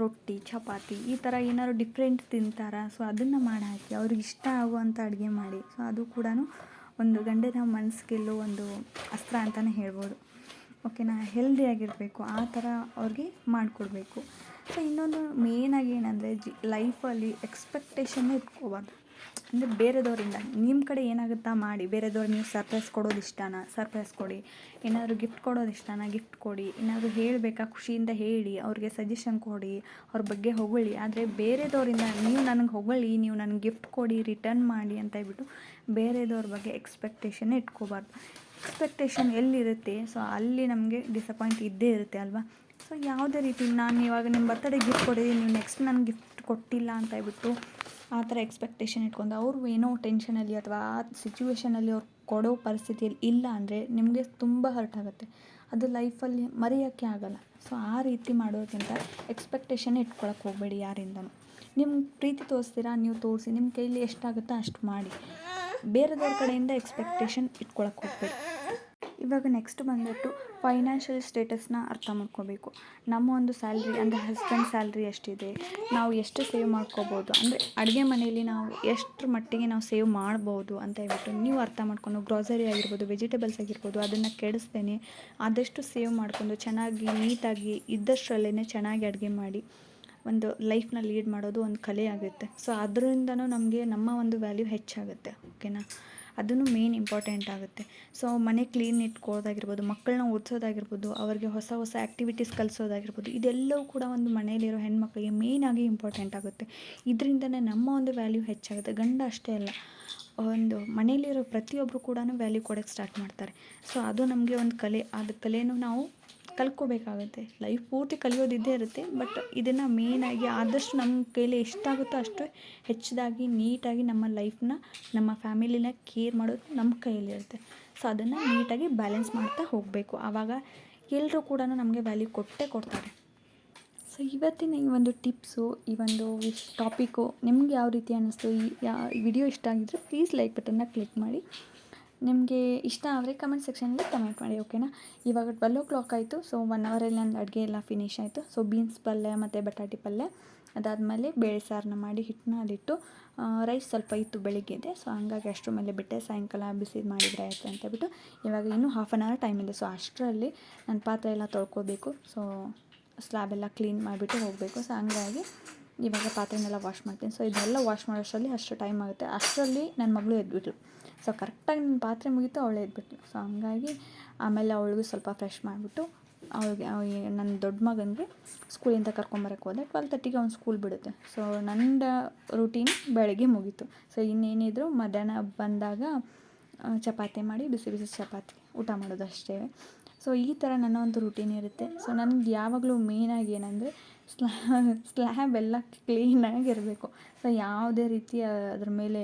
ರೊಟ್ಟಿ, ಚಪಾತಿ ಈ ಥರ ಏನಾದ್ರು ಡಿಫ್ರೆಂಟ್ ತಿಂತಾರಾ, ಸೊ ಅದನ್ನು ಮಾಡಿ ಹಾಕಿ ಅವ್ರಿಗೆ ಇಷ್ಟ ಆಗುವಂಥ ಅಡುಗೆ ಮಾಡಿ. ಸೊ ಅದು ಕೂಡ ಒಂದು ಗಂಡನ ಮನಸ್ಸು ಗೆಲ್ಲೋ ಒಂದು ಅಸ್ತ್ರ ಅಂತಲೇ ಹೇಳ್ಬೋದು. ಓಕೆನಾ. ಹೆಲ್ದಿಯಾಗಿರಬೇಕು, ಆ ಥರ ಅವ್ರಿಗೆ ಮಾಡಿಕೊಡ್ಬೇಕು. ಸೊ ಇನ್ನೊಂದು ಮೇಯ್ನಾಗಿ ಏನಂದರೆ ಲೈಫಲ್ಲಿ ಎಕ್ಸ್ಪೆಕ್ಟೇಷನ್ನೇ ಇಟ್ಕೋಬಾರ್ದು. ಅಂದರೆ ಬೇರೆದವರಿಂದ ನಿಮ್ಮ ಕಡೆ ಏನಾಗುತ್ತಾ ಮಾಡಿ, ಬೇರೆದವ್ರಿಗೆ ನೀವು ಸರ್ಪ್ರೈಸ್ ಕೊಡೋದು ಇಷ್ಟನಾ, ಸರ್ಪ್ರೈಸ್ ಕೊಡಿ. ಏನಾದರೂ ಗಿಫ್ಟ್ ಕೊಡೋದು ಇಷ್ಟನಾ, ಗಿಫ್ಟ್ ಕೊಡಿ. ಏನಾದರೂ ಹೇಳಬೇಕಾ, ಖುಷಿಯಿಂದ ಹೇಳಿ, ಅವ್ರಿಗೆ ಸಜೆಷನ್ ಕೊಡಿ, ಅವ್ರ ಬಗ್ಗೆ ಹೊಗಳಿ. ಆದರೆ ಬೇರೆದವರಿಂದ ನೀವು ನನಗೆ ಹೊಗಳಿ, ನೀವು ನನಗೆ ಗಿಫ್ಟ್ ಕೊಡಿ, ರಿಟರ್ನ್ ಮಾಡಿ ಅಂತ ಹೇಳ್ಬಿಟ್ಟು ಬೇರೆದವ್ರ ಬಗ್ಗೆ ಎಕ್ಸ್ಪೆಕ್ಟೇಷನ್ನೇ ಇಟ್ಕೋಬಾರ್ದು. ಎಕ್ಸ್ಪೆಕ್ಟೇಷನ್ ಎಲ್ಲಿರುತ್ತೆ, ಸೊ ಅಲ್ಲಿ ನಮಗೆ ಡಿಸಪಾಯಿಂಟ್ ಇದ್ದೇ ಇರುತ್ತೆ ಅಲ್ವಾ. ಸೊ ಯಾವುದೇ ರೀತಿ ನಾನು ಇವಾಗ ನಿಮ್ಮ ಬರ್ತಡೇ ಗಿಫ್ಟ್ ಕೊಟ್ಟಿದ್ದೀನಿ, ನೀವು ನೆಕ್ಸ್ಟ್ ನನಗೆ ಗಿಫ್ಟ್ ಕೊಟ್ಟಿಲ್ಲ ಅಂತ ಹೇಳ್ಬಿಟ್ಟು ಆ ಥರ ಎಕ್ಸ್ಪೆಕ್ಟೇಷನ್ ಇಟ್ಕೊಂಡು ಅವರು ಏನೋ ಟೆನ್ಷನಲ್ಲಿ ಅಥವಾ ಆ ಸಿಚುವೇಷನಲ್ಲಿ ಅವ್ರು ಕೊಡೋ ಪರಿಸ್ಥಿತಿಯಲ್ಲಿ ಇಲ್ಲ ಅಂದರೆ ನಿಮಗೆ ತುಂಬ ಹರ್ಟ್ ಆಗುತ್ತೆ. ಅದು ಲೈಫಲ್ಲಿ ಮರೆಯೋಕ್ಕೆ ಆಗೋಲ್ಲ. ಸೊ ಆ ರೀತಿ ಮಾಡೋದಕ್ಕಿಂತ ಎಕ್ಸ್ಪೆಕ್ಟೇಷನ್ ಇಟ್ಕೊಳಕ್ಕೆ ಹೋಗಬೇಡಿ ಯಾರಿಂದನೂ. ನಿಮ್ಮ ಪ್ರೀತಿ ತೋರಿಸ್ತೀರಾ, ನೀವು ತೋರಿಸಿ, ನಿಮ್ಮ ಕೈಲಿ ಎಷ್ಟಾಗುತ್ತೋ ಅಷ್ಟು ಮಾಡಿ. ಬೇರೆದವ್ರ ಕಡೆಯಿಂದ ಎಕ್ಸ್ಪೆಕ್ಟೇಷನ್ ಇಟ್ಕೊಳಕ್ಕೆ ಹೋಗಬೇಡಿ. ಇವಾಗ ನೆಕ್ಸ್ಟ್ ಬಂದುಬಿಟ್ಟು ಫೈನಾನ್ಷಿಯಲ್ ಸ್ಟೇಟಸ್ನ ಅರ್ಥ ಮಾಡ್ಕೋಬೇಕು. ನಮ್ಮ ಒಂದು ಸ್ಯಾಲ್ರಿ ಅಂದರೆ ಹಸ್ಬೆಂಡ್ ಸ್ಯಾಲ್ರಿ ಎಷ್ಟಿದೆ, ನಾವು ಎಷ್ಟು ಸೇವ್ ಮಾಡ್ಕೋಬೋದು, ಅಂದರೆ ಅಡುಗೆ ಮನೆಯಲ್ಲಿ ನಾವು ಎಷ್ಟರ ಮಟ್ಟಿಗೆ ನಾವು ಸೇವ್ ಮಾಡ್ಬೋದು ಅಂತ ಹೇಳ್ಬಿಟ್ಟು ನೀವು ಅರ್ಥ ಮಾಡ್ಕೊಂಡು, ಗ್ರೋಸರಿ ಆಗಿರ್ಬೋದು, ವೆಜಿಟೇಬಲ್ಸ್ ಆಗಿರ್ಬೋದು, ಅದನ್ನು ಕೆಡಿಸ್ದೇನೆ ಆದಷ್ಟು ಸೇವ್ ಮಾಡ್ಕೊಂಡು ಚೆನ್ನಾಗಿ ನೀಟಾಗಿ ಇದ್ದಷ್ಟರಲ್ಲೇ ಚೆನ್ನಾಗಿ ಅಡುಗೆ ಮಾಡಿ ಒಂದು ಲೈಫ್ನ ಲೀಡ್ ಮಾಡೋದು ಒಂದು ಕಲೆ ಆಗುತ್ತೆ. ಸೊ ಅದರಿಂದನೂ ನಮಗೆ ನಮ್ಮ ಒಂದು ವ್ಯಾಲ್ಯೂ ಹೆಚ್ಚಾಗುತ್ತೆ. ಓಕೆನಾ. ಅದನ್ನು ಮೇನ್ ಇಂಪಾರ್ಟೆಂಟ್ ಆಗುತ್ತೆ. ಸೊ ಮನೆ ಕ್ಲೀನ್ ಇಟ್ಕೊಳ್ಳೋದಾಗಿರ್ಬೋದು, ಮಕ್ಕಳನ್ನ ಓದಿಸೋದಾಗಿರ್ಬೋದು, ಅವ್ರಿಗೆ ಹೊಸ ಹೊಸ ಆ್ಯಕ್ಟಿವಿಟೀಸ್ ಕಲಿಸೋದಾಗಿರ್ಬೋದು, ಇದೆಲ್ಲವೂ ಕೂಡ ಒಂದು ಮನೆಯಲ್ಲಿರೋ ಹೆಣ್ಮಕ್ಳಿಗೆ ಮೇಯ್ನಾಗಿ ಇಂಪಾರ್ಟೆಂಟ್ ಆಗುತ್ತೆ. ಇದರಿಂದನೇ ನಮ್ಮ ಒಂದು ವ್ಯಾಲ್ಯೂ ಹೆಚ್ಚಾಗುತ್ತೆ. ಗಂಡ ಅಷ್ಟೇ ಅಲ್ಲ, ಒಂದು ಮನೆಯಲ್ಲಿರೋ ಪ್ರತಿಯೊಬ್ಬರು ಕೂಡ ವ್ಯಾಲ್ಯೂ ಕೊಡೋಕ್ಕೆ ಸ್ಟಾರ್ಟ್ ಮಾಡ್ತಾರೆ. ಸೊ ಅದು ನಮಗೆ ಒಂದು ಕಲೆ. ಅದು ಕಲೆನೂ ನಾವು ಕಲ್ತ್ಕೋಬೇಕಾಗುತ್ತೆ. ಲೈಫ್ ಪೂರ್ತಿ ಕಲಿಯೋದಿದ್ದೇ ಇರುತ್ತೆ. ಬಟ್ ಇದನ್ನು ಮೇಯ್ನಾಗಿ ಆದಷ್ಟು ನಮ್ಮ ಕೈಲಿ ಎಷ್ಟಾಗುತ್ತೋ ಅಷ್ಟು ಹೆಚ್ಚದಾಗಿ ನೀಟಾಗಿ ನಮ್ಮ ಲೈಫನ್ನ, ನಮ್ಮ ಫ್ಯಾಮಿಲಿನ ಕೇರ್ ಮಾಡೋದು ನಮ್ಮ ಕೈಯಲ್ಲಿರುತ್ತೆ. ಸೊ ಅದನ್ನು ನೀಟಾಗಿ ಬ್ಯಾಲೆನ್ಸ್ ಮಾಡ್ತಾ ಹೋಗಬೇಕು. ಆವಾಗ ಎಲ್ಲರೂ ಕೂಡ ನಮಗೆ ವ್ಯಾಲ್ಯೂ ಕೊಟ್ಟೇ ಕೊಡ್ತಾರೆ. ಸೊ ಇವತ್ತಿನ ಈ ಒಂದು ಟಿಪ್ಸು, ಈ ಒಂದು ಟಾಪಿಕ್ಕು ನಿಮ್ಗೆ ಯಾವ ರೀತಿ ಅನ್ನಿಸ್ತು, ಈ ವಿಡಿಯೋ ಇಷ್ಟ ಆಗಿದ್ರೆ ಪ್ಲೀಸ್ ಲೈಕ್ ಬಟನ್ನ ಕ್ಲಿಕ್ ಮಾಡಿ. ನಿಮಗೆ ಇಷ್ಟ ಆದರೆ ಕಮೆಂಟ್ ಸೆಕ್ಷನಲ್ಲಿ ಕಮೆಂಟ್ ಮಾಡಿ. ಓಕೆನಾ. ಇವಾಗ 12 o'clock ಆಯಿತು. ಸೊ 1 ಅವರಲ್ಲಿ ನನ್ನ ಅಡುಗೆ ಎಲ್ಲ ಫಿನಿಶ್ ಆಯಿತು. ಸೊ ಬೀನ್ಸ್ ಪಲ್ಯ ಮತ್ತು ಬಟಾಟೆ ಪಲ್ಯ ಅದಾದಮೇಲೆ ಬೇಳೆ ಸಾರನ್ನ ಮಾಡಿ ಹಿಟ್ಟನ್ನ ಅಲ್ಲಿಟ್ಟು ರೈಸ್ ಸ್ವಲ್ಪ ಇತ್ತು ಬೆಳಿಗ್ಗೆದೆ, ಸೊ ಹಂಗಾಗಿ ಅಷ್ಟರ ಮೇಲೆ ಬಿಟ್ಟೆ. ಸಾಯಂಕಾಲ ಬಿಸಿ ಮಾಡಿದರೆ ಆಯಿತು ಅಂತ ಹೇಳ್ಬಿಟ್ಟು ಇವಾಗ ಇನ್ನೂ 1/2 ಅವರ್ ಟೈಮ್ ಇದೆ. ಸೊ ಅಷ್ಟರಲ್ಲಿ ನಾನು ಪಾತ್ರೆ ಎಲ್ಲ ತೊಳ್ಕೊಬೇಕು. ಸೊ ಸ್ಲ್ಯಾಬೆಲ್ಲ ಕ್ಲೀನ್ ಮಾಡಿಬಿಟ್ಟು ಹೋಗಬೇಕು. ಸೊ ಹಂಗಾಗಿ ಇವಾಗ ಪಾತ್ರೆನೆಲ್ಲ ವಾಶ್ ಮಾಡ್ತೀನಿ. ಸೊ ಇದೆಲ್ಲ ವಾಶ್ ಮಾಡೋಷ್ಟರಲ್ಲಿ ಅಷ್ಟು ಟೈಮ್ ಆಗುತ್ತೆ. ಅಷ್ಟರಲ್ಲಿ ನನ್ನ ಮಗಳು ಎದ್ಬಿಟ್ಳು. ಸೊ ಕರೆಕ್ಟಾಗಿ ನನ್ನ ಪಾತ್ರೆ ಮುಗೀತು, ಅವಳು ಎದ್ಬಿಟ್ಲು. ಸೊ ಹಂಗಾಗಿ ಆಮೇಲೆ ಅವಳಿಗೂ ಸ್ವಲ್ಪ ಫ್ರೆಶ್ ಮಾಡಿಬಿಟ್ಟು ಅವಳಿಗೆ ನನ್ನ ದೊಡ್ಡ ಮಗನಿಗೆ ಸ್ಕೂಲಿಂದ ಕರ್ಕೊಂಬರಕ್ಕೆ ಹೋದೆ. 12:30ಗೆ ಅವ್ನು ಸ್ಕೂಲ್ ಬಿಡುತ್ತೆ. ಸೊ ನನ್ನ ರೂಟೀನ್ ಬೆಳಗ್ಗೆ ಮುಗೀತು. ಸೊ ಇನ್ನೇನಿದ್ರು ಮಧ್ಯಾಹ್ನ ಬಂದಾಗ ಚಪಾತಿ ಮಾಡಿ ಬಿಸಿ ಬಿಸಿ ಚಪಾತಿ ಊಟ ಮಾಡೋದು ಅಷ್ಟೇ. ಸೊ ಈ ಥರ ನನ್ನ ಒಂದು ರೂಟೀನ್ ಇರುತ್ತೆ. ಸೊ ನನಗೆ ಯಾವಾಗಲೂ ಮೇಯ್ನಾಗಿ ಏನಂದರೆ ಸ್ಲ್ಯಾಬ್ ಎಲ್ಲ ಕ್ಲೀನಾಗಿರಬೇಕು. ಸೊ ಯಾವುದೇ ರೀತಿಯ ಅದ್ರ ಮೇಲೆ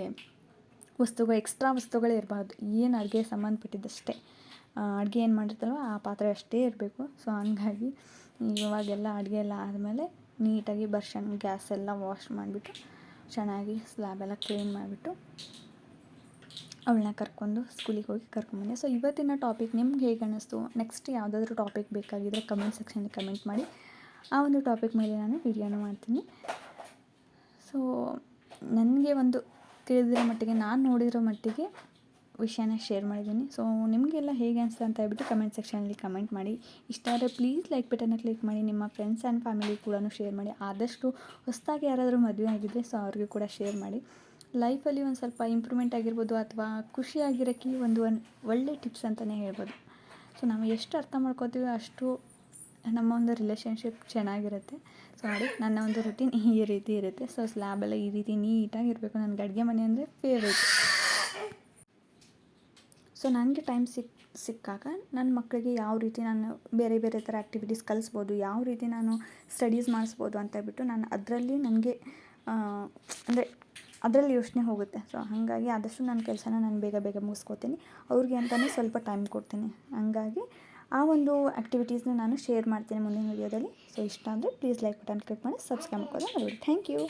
ಎಕ್ಸ್ಟ್ರಾ ವಸ್ತುಗಳೇ ಇರಬಾರ್ದು. ಏನು ಅಡುಗೆ ಸಂಬಂಧಪಟ್ಟಿದ್ದಷ್ಟೇ, ಅಡುಗೆ ಏನು ಮಾಡಿರ್ತಾರೋ ಆ ಪಾತ್ರೆ ಅಷ್ಟೇ ಇರಬೇಕು. ಸೊ ಹಂಗಾಗಿ ಇವಾಗೆಲ್ಲ ಅಡುಗೆ ಎಲ್ಲ ಆದಮೇಲೆ ನೀಟಾಗಿ ಗ್ಯಾಸ್ ಎಲ್ಲ ವಾಶ್ ಮಾಡಿಬಿಟ್ಟು ಚೆನ್ನಾಗಿ ಸ್ಲ್ಯಾಬೆಲ್ಲ ಕ್ಲೀನ್ ಮಾಡಿಬಿಟ್ಟು ಅವಳನ್ನ ಕರ್ಕೊಂಡು ಸ್ಕೂಲಿಗೆ ಹೋಗಿ ಕರ್ಕೊಂಬಂದೆ. ಸೊ ಇವತ್ತಿನ ಟಾಪಿಕ್ ನಿಮ್ಗೆ ಹೇಗೆ ಅನ್ನಿಸ್ತು? ನೆಕ್ಸ್ಟ್ ಯಾವುದಾದ್ರೂ ಟಾಪಿಕ್ ಬೇಕಾಗಿದ್ದರೆ ಕಮೆಂಟ್ ಸೆಕ್ಷನಲ್ಲಿ ಕಮೆಂಟ್ ಮಾಡಿ. ಆ ಒಂದು ಟಾಪಿಕ್ ಮೇಲೆ ನಾನು ವಿಡಿಯೋನ ಮಾಡ್ತೀನಿ. ಸೊ ನನಗೆ ಒಂದು ತಿಳಿದಿರೋ ಮಟ್ಟಿಗೆ, ನಾನು ನೋಡಿರೋ ಮಟ್ಟಿಗೆ ವಿಷಯನ ಶೇರ್ ಮಾಡಿದ್ದೀನಿ. ಸೊ ನಿಮಗೆಲ್ಲ ಹೇಗೆ ಅನಿಸ್ತು ಅಂತ ಹೇಳ್ಬಿಟ್ಟು ಕಮೆಂಟ್ ಸೆಕ್ಷನಲ್ಲಿ ಕಮೆಂಟ್ ಮಾಡಿ. ಇಷ್ಟ ಆದರೆ ಪ್ಲೀಸ್ ಲೈಕ್ ಬಟನ್ನ ಕ್ಲಿಕ್ ಮಾಡಿ. ನಿಮ್ಮ ಫ್ರೆಂಡ್ಸ್ ಆ್ಯಂಡ್ ಫ್ಯಾಮಿಲಿ ಕೂಡ ಶೇರ್ ಮಾಡಿ. ಆದಷ್ಟು ಹೊಸದಾಗಿ ಯಾರಾದರೂ ಮದುವೆ ಆಗಿದ್ದರೆ ಸೊ ಅವ್ರಿಗೂ ಕೂಡ ಶೇರ್ ಮಾಡಿ. ಲೈಫಲ್ಲಿ ಒಂದು ಸ್ವಲ್ಪ ಇಂಪ್ರೂವ್ಮೆಂಟ್ ಆಗಿರ್ಬೋದು ಅಥವಾ ಖುಷಿಯಾಗಿರೋಕ್ಕೆ ಒಂದು ಒಳ್ಳೆ ಟಿಪ್ಸ್ ಅಂತಲೇ ಹೇಳ್ಬೋದು. ಸೊ ನಾವು ಎಷ್ಟು ಅರ್ಥ ಮಾಡ್ಕೋತೀವೋ ಅಷ್ಟು ನಮ್ಮ ಒಂದು ರಿಲೇಷನ್ಶಿಪ್ ಚೆನ್ನಾಗಿರುತ್ತೆ. ಸೊ ನೋಡಿ, ನನ್ನ ಒಂದು ರೂಟೀನ್ ಈ ರೀತಿ ಇರುತ್ತೆ. ಸೊ ಸ್ಲ್ಯಾಬೆಲ್ಲ ಈ ರೀತಿ ನೀಟಾಗಿರಬೇಕು. ನನಗೆ ಅಡುಗೆ ಮನೆ ಅಂದರೆ ಫೇವ್ರೇಟ್. ಸೊ ನನಗೆ ಟೈಮ್ ಸಿಕ್ಕಾಗ ನನ್ನ ಮಕ್ಕಳಿಗೆ ಯಾವ ರೀತಿ ನಾನು ಬೇರೆ ಬೇರೆ ಥರ ಆ್ಯಕ್ಟಿವಿಟೀಸ್ ಕಲಿಸ್ಬೋದು, ಯಾವ ರೀತಿ ನಾನು ಸ್ಟಡೀಸ್ ಮಾಡಿಸ್ಬೋದು ಅಂತ ಹೇಳ್ಬಿಟ್ಟು ನಾನು ಅದರಲ್ಲಿ ನನಗೆ ಅಂದರೆ ಅದರಲ್ಲಿ ಯೋಚನೆ ಹೋಗುತ್ತೆ. ಸೊ ಹಾಗಾಗಿ ಆದಷ್ಟು ನನ್ನ ಕೆಲಸನ ನಾನು ಬೇಗ ಬೇಗ ಮುಗಿಸ್ಕೋತೀನಿ. ಅವ್ರಿಗೆ ಅಂತಲೇ ಸ್ವಲ್ಪ ಟೈಮ್ ಕೊಡ್ತೀನಿ. ಹಂಗಾಗಿ ಆ ಒಂದು ಆ್ಯಕ್ಟಿವಿಟೀಸ್ನ ನಾನು ಶೇರ್ ಮಾಡ್ತೀನಿ ಮುಂದಿನ ವೀಡಿಯೋದಲ್ಲಿ. ಸೊ ಇಷ್ಟ ಅಂದರೆ ಪ್ಲೀಸ್ ಲೈಕ್ ಬಟನ್ ಕ್ಲಿಕ್ ಮಾಡಿ, ಸಬ್ಸ್ಕ್ರೈಬ್ ಮಾಡ್ಕೊಳ್ಳೋದು ಮರಿಬೇಡಿ. Thank you.